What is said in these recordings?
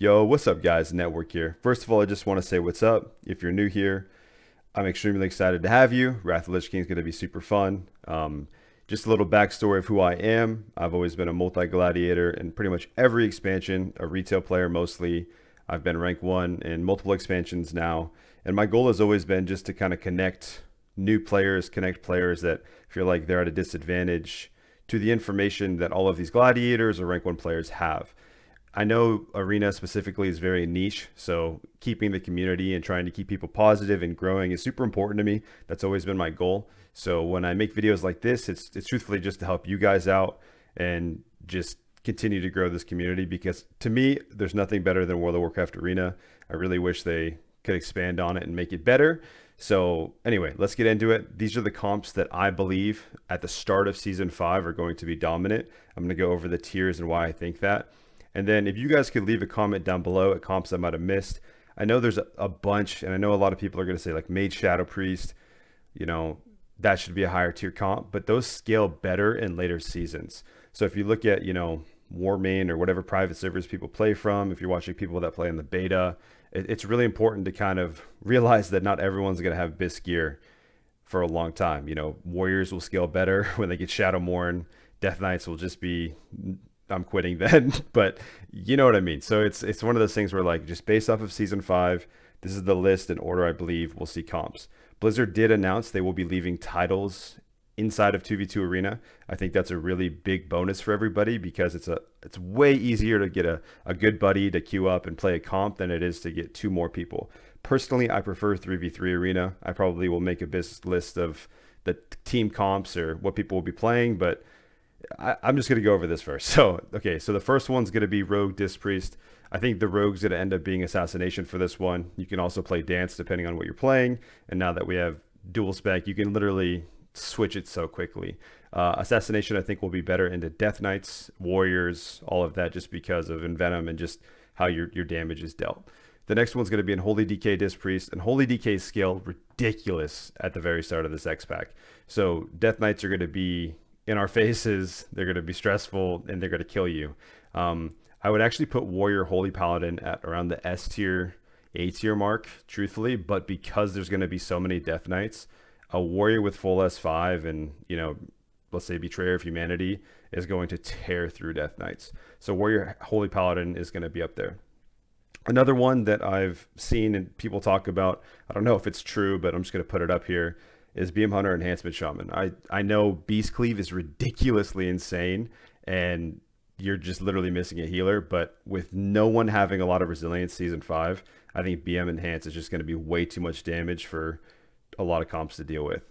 Yo, what's up, guys? Network here. First of all, I just want to say what's up. If you're new here, I'm extremely excited to have you. Wrath of the Lich King is going to be super fun. Just a little backstory of who I am. I've always been a multi-gladiator in pretty much every expansion, a retail player mostly. I've been rank 1 in multiple expansions now. And my goal has always been just to kind of connect new players, connect players that feel like they're at a disadvantage to the information that all of these gladiators or rank 1 players have. I know Arena specifically is very niche, so keeping the community and trying to keep people positive and growing is super important to me. That's always been my goal. So when I make videos like this, it's truthfully just to help you guys out and just continue to grow this community, because to me, there's nothing better than World of Warcraft Arena. I really wish they could expand on it and make it better. So anyway, let's get into it. These are the comps that I believe at the start of Season 5 are going to be dominant. I'm going to go over the tiers and why I think that. And then if you guys could leave a comment down below at comps I might have missed. I know there's a bunch, and I know a lot of people are going to say like Mage, Shadowpriest, you know, that should be a higher tier comp, but those scale better in later seasons. So if you look at, you know, Warmain or whatever private servers people play from, if you're watching people that play in the beta, it's really important to kind of realize that not everyone's going to have Bisque gear for a long time. You know, Warriors will scale better when they get Shadowmourne. Death Knights will just be, I'm quitting then, but you know what I mean. So it's one of those things where, like, just based off of Season 5, this is the list in order I believe we'll see comps. Blizzard did announce they will be leaving titles inside of 2v2 Arena. I think that's a really big bonus for everybody, because it's way easier to get a good buddy to queue up and play a comp than it is to get 2 more people. Personally, I prefer 3v3 Arena. I probably will make a list of the team comps or what people will be playing, but I'm just going to go over this first. So, okay, so the first one's going to be Rogue Dpriest. I think the Rogue's going to end up being Assassination for this one. You can also play Dance depending on what you're playing. And now that we have dual spec, you can literally switch it so quickly. Assassination, I think, will be better into Death Knights, Warriors, all of that, just because of Envenom and just how your damage is dealt. The next one's going to be in Holy DK Dpriest, and Holy DK scale ridiculous at the very start of this X pack. So Death Knights are going to be in our faces, they're going to be stressful, and they're going to kill you. I would actually put Warrior Holy Paladin at around the S tier, A tier mark, truthfully, but because there's going to be so many Death Knights, a Warrior with full S5 and, you know, let's say Betrayer of Humanity is going to tear through Death Knights. So Warrior Holy Paladin is going to be up there. Another one that I've seen and people talk about, I don't know if it's true, but I'm just going to put it up here, is BM Hunter Enhancement Shaman. I know Beast Cleave is ridiculously insane, and you're just literally missing a healer, but with no one having a lot of resilience Season 5, I think BM Enhance is just going to be way too much damage for a lot of comps to deal with.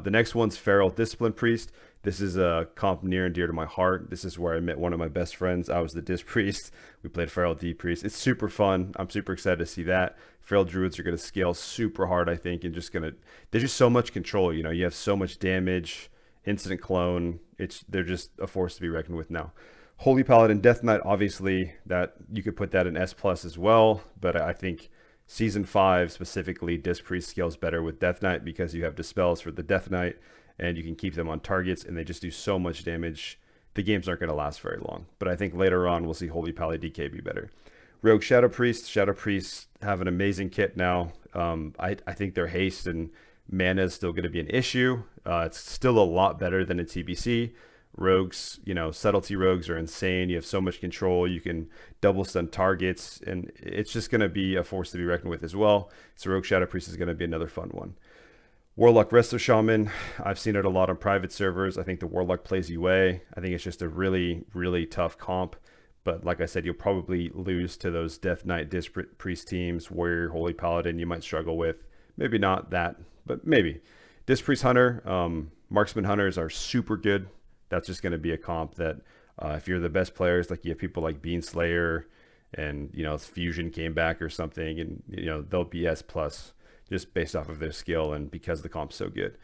The next one's Feral Discipline Priest. This is a comp near and dear to my heart. This is where I met one of my best friends. I was the Dis Priest. We played Feral Dpriest. It's super fun. I'm super excited to see that. Feral Druids are going to scale super hard, I think, and there's just so much control. You know, you have so much damage, instant clone. They're just a force to be reckoned with now. Holy Paladin Death Knight, obviously, that you could put that in S+ as well, but I think Season 5 specifically, Dis Priest scales better with Death Knight because you have Dispels for the Death Knight, and you can keep them on targets, and they just do so much damage. The games aren't going to last very long, but I think later on we'll see Holy Pally DK be better. Rogue Shadowpriest have an amazing kit now. I think their haste and mana is still going to be an issue. It's still a lot better than a TBC. Rogues, you know, subtlety rogues are insane. You have so much control. You can double stun targets, and it's just going to be a force to be reckoned with as well. So Rogue Shadowpriest is going to be another fun one. Warlock Resto Shaman, I've seen it a lot on private servers. I think the Warlock plays UA. I think it's just a really, really tough comp. But like I said, you'll probably lose to those Death Knight Dis Priest teams. Warrior Holy Paladin you might struggle with. Maybe not that, but maybe. Dis Priest Hunter, Marksman Hunters are super good. That's just going to be a comp that if you're the best players, like you have people like Bean Slayer and, you know, Fusion came back or something, and, you know, they'll be S+ just based off of their skill and because the comp's so good.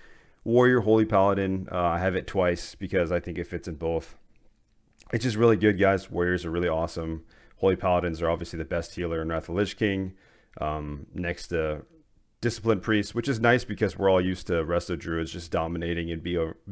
Warrior Holy Paladin, I have it twice because I think it fits in both. It's just really good, guys. Warriors are really awesome. Holy Paladins are obviously the best healer in Wrath of the Lich King, next to Discipline Priest, which is nice because we're all used to Resto Druids just dominating and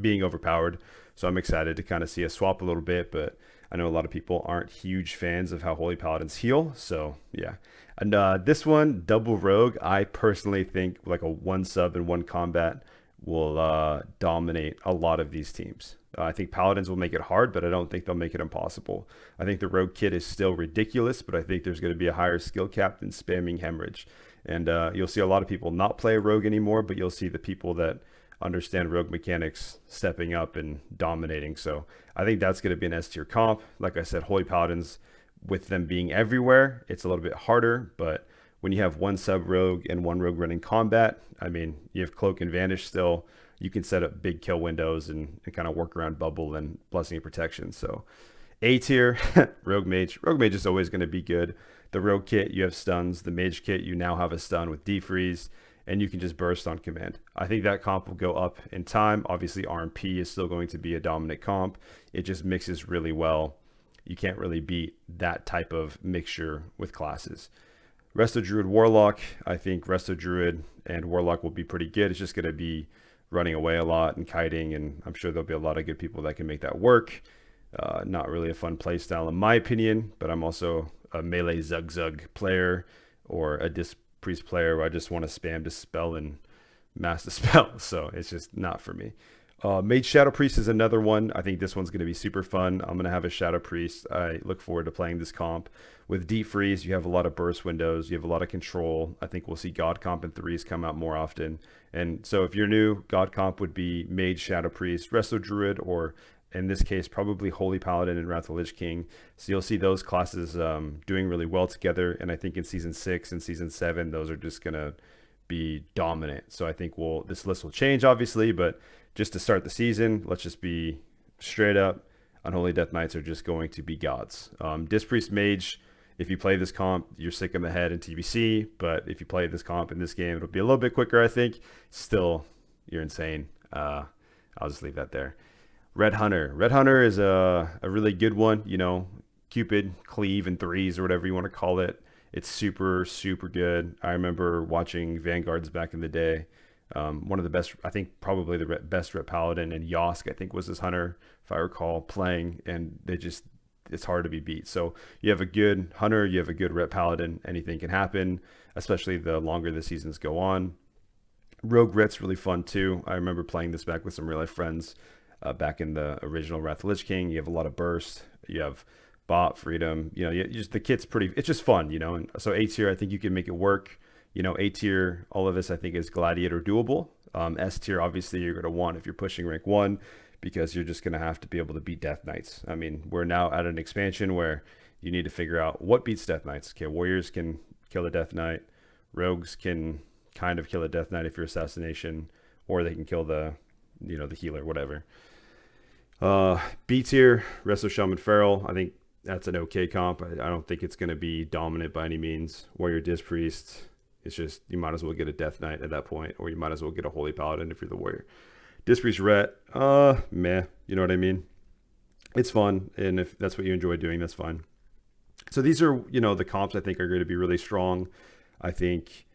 being overpowered. So I'm excited to kind of see us swap a little bit, but I know a lot of people aren't huge fans of how Holy Paladins heal. So yeah. And this one, Double Rogue, I personally think like a 1 sub and 1 combat will dominate a lot of these teams. I think Paladins will make it hard, but I don't think they'll make it impossible. I think the Rogue kit is still ridiculous, but I think there's going to be a higher skill cap than spamming Hemorrhage. And you'll see a lot of people not play Rogue anymore, but you'll see the people that understand Rogue mechanics stepping up and dominating. So I think that's going to be an S tier comp. Like I said, Holy Paladins, with them being everywhere, it's a little bit harder, but when you have 1 sub rogue and 1 rogue running combat, I mean, you have cloak and vanish still. You can set up big kill windows and kind of work around bubble and blessing and protection. So A tier, rogue mage. Rogue mage is always going to be good. The rogue kit, you have stuns. The mage kit, you now have a stun with defreeze, and you can just burst on command. I think that comp will go up in time. Obviously, RMP is still going to be a dominant comp. It just mixes really well. You can't really beat that type of mixture with classes. Resto Druid Warlock, I think Resto Druid and Warlock will be pretty good. It's just going to be running away a lot and kiting, and I'm sure there'll be a lot of good people that can make that work. Not really a fun playstyle in my opinion, but I'm also a melee Zug player or a Dpriest player where I just want to spam Dispel and mass Dispel, so it's just not for me. Mage Shadowpriest is another one. I think this one's going to be super fun. I'm going to have a Shadowpriest. I look forward to playing this comp. With Deep Freeze, you have a lot of burst windows. You have a lot of control. I think we'll see God Comp and 3s come out more often. And so if you're new, God Comp would be Mage Shadowpriest, Resto Druid, or in this case, probably Holy Paladin and Wrath of the Lich King. So you'll see those classes doing really well together. And I think in Season 6 and Season 7, those are just going to be dominant. So I think this list will change, obviously, but just to start the season, let's just be straight up. Unholy Death Knights are just going to be gods. Dpriest Mage, if you play this comp, you're sick in the head in TBC, but if you play this comp in this game, it'll be a little bit quicker, I think. Still, you're insane. I'll just leave that there. Red Hunter. Red Hunter is a really good one. You know, Cupid, Cleave, and 3s, or whatever you want to call it. It's super, super good. I remember watching Vanguards back in the day. One of the best, I think probably the best Ret Paladin, and Yosk, I think, was his hunter, if I recall, playing, and it's hard to be beat. So you have a good hunter, you have a good Ret Paladin, anything can happen, especially the longer the seasons go on. Rogue Ret's really fun too. I remember playing this back with some real life friends back in the original Wrath of the Lich King. You have a lot of burst, you have bot freedom, you know, the kit's it's just fun, you know. And so A tier, I think you can make it work. You know, A tier, all of this I think is Gladiator doable. S tier, obviously you're going to want if you're pushing rank 1, because you're just going to have to be able to beat Death Knights. I mean, we're now at an expansion where you need to figure out what beats Death Knights. Okay, warriors can kill a Death Knight, rogues can kind of kill a Death Knight if you're assassination, or they can kill the healer, whatever. B tier, Resto Shaman Feral, I think that's an okay comp. I don't think it's going to be dominant by any means. Warrior Dpriest, it's just, you might as well get a Death Knight at that point, or you might as well get a Holy Paladin if you're the warrior. Dpriest Ret, meh, you know what I mean? It's fun, and if that's what you enjoy doing, that's fine. So these are, you know, the comps I think are going to be really strong. I think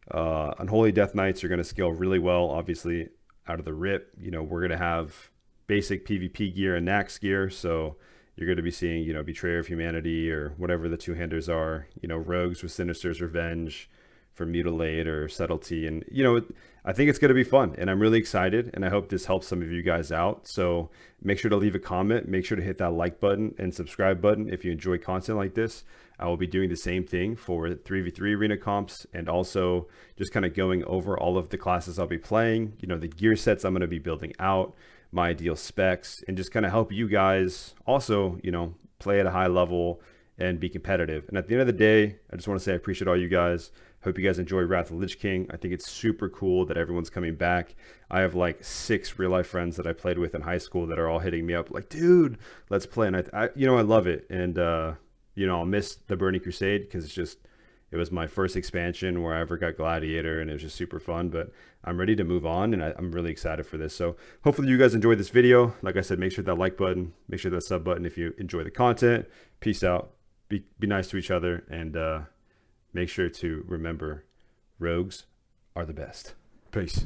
Unholy Death Knights are going to scale really well, obviously, out of the rip. You know, we're going to have basic PvP gear and Nax gear, so you're going to be seeing, you know, Betrayer of Humanity or whatever the two-handers are, you know, rogues with Sinister's Revenge for Mutilate or Subtlety. And, you know, I think it's going to be fun, and I'm really excited, and I hope this helps some of you guys out. So make sure to leave a comment, make sure to hit that like button and subscribe button if you enjoy content like this. I will be doing the same thing for 3v3 arena comps, and also just kind of going over all of the classes I'll be playing, you know, the gear sets I'm going to be building out, my ideal specs, and just kind of help you guys also, you know, play at a high level and be competitive. And at the end of the day, I just want to say I appreciate all you guys. Hope you guys enjoy Wrath of the Lich King. I think it's super cool that everyone's coming back. I have like 6 real life friends that I played with in high school that are all hitting me up like, dude, let's play. And I you know, I love it. And you know, I'll miss the Burning Crusade because it was my first expansion where I ever got Gladiator, and it was just super fun. But I'm ready to move on, and I'm really excited for this. So hopefully you guys enjoyed this video. Like I said, make sure that like button, make sure that sub button if you enjoy the content. Peace out. Be nice to each other, and make sure to remember, rogues are the best. Peace.